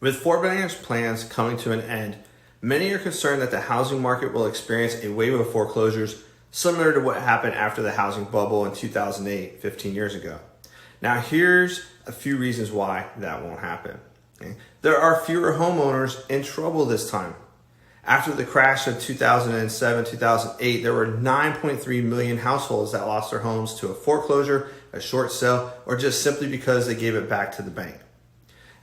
With forbearance plans coming to an end, many are concerned that the housing market will experience a wave of foreclosures similar to what happened after the housing bubble in 2008, 15 years ago. Now, here's a few reasons why that won't happen. Okay? There are fewer homeowners in trouble this time. After the crash of 2007, 2008, there were 9.3 million households that lost their homes to a foreclosure, a short sale, or just simply because they gave it back to the bank.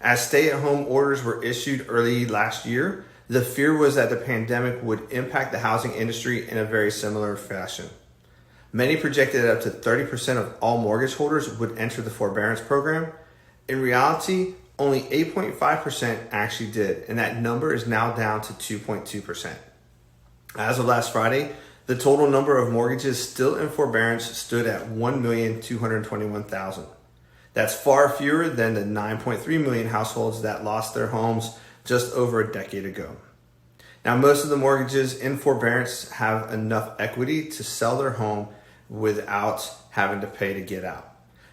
As stay-at-home orders were issued early last year, the fear was that the pandemic would impact the housing industry in a very similar fashion. Many projected that up to 30% of all mortgage holders would enter the forbearance program. In reality, only 8.5% actually did, and that number is now down to 2.2%. As of last Friday, the total number of mortgages still in forbearance stood at 1,221,000. That's far fewer than the 9.3 million households that lost their homes just over a decade ago. Now, most of the mortgages in forbearance have enough equity to sell their home without having to pay to get out.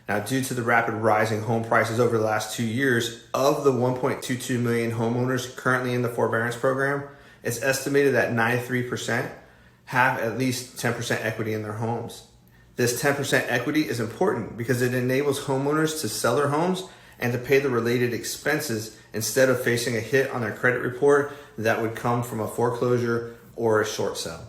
Now, due to the rapid rising home prices over the last 2 years, of the 1.22 million homeowners currently in the forbearance program, it's estimated that 93% have at least 10% equity in their homes. This 10% equity is important because it enables homeowners to sell their homes and to pay the related expenses instead of facing a hit on their credit report that would come from a foreclosure or a short sale.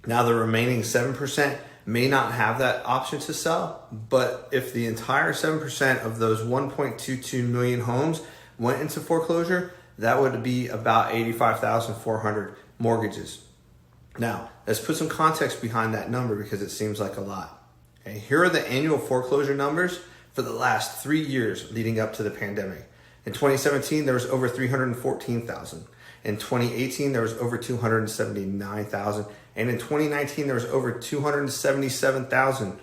Now, the remaining 7% may not have that option to sell, but if the entire 7% of those 1.22 million homes went into foreclosure, that would be about 85,400 mortgages. Now, let's put some context behind that number because it seems like a lot. Okay, here are the annual foreclosure numbers for the last 3 years leading up to the pandemic. In 2017, there was over 314,000. In 2018, there was over 279,000. And in 2019, there was over 277,000.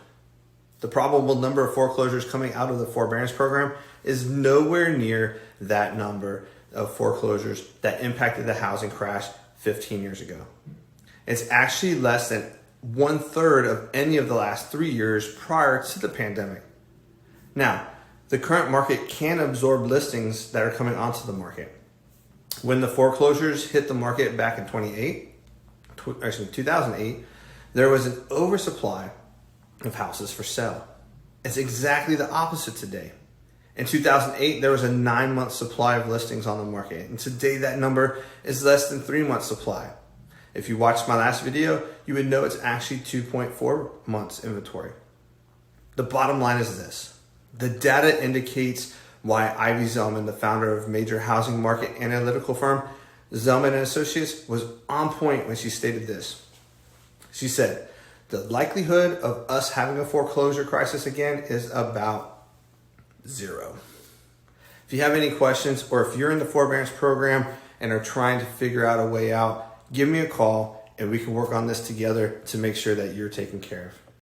The probable number of foreclosures coming out of the forbearance program is nowhere near that number of foreclosures that impacted the housing crash 15 years ago. It's actually less than 1/3 of any of the last 3 years prior to the pandemic. Now, the current market can absorb listings that are coming onto the market. When the foreclosures hit the market back in 2008, there was an oversupply of houses for sale. It's exactly the opposite today. In 2008, there was a 9-month supply of listings on the market, and today that number is less than 3 months supply. If you watched my last video, you would know it's actually 2.4 months inventory. The bottom line is this. The data indicates why Ivy Zelman, the founder of major housing market analytical firm Zelman & Associates, was on point when she stated this. She said, the likelihood of us having a foreclosure crisis again is about 0. If you have any questions or if you're in the forbearance program and are trying to figure out a way out, give me a call and we can work on this together to make sure that you're taken care of.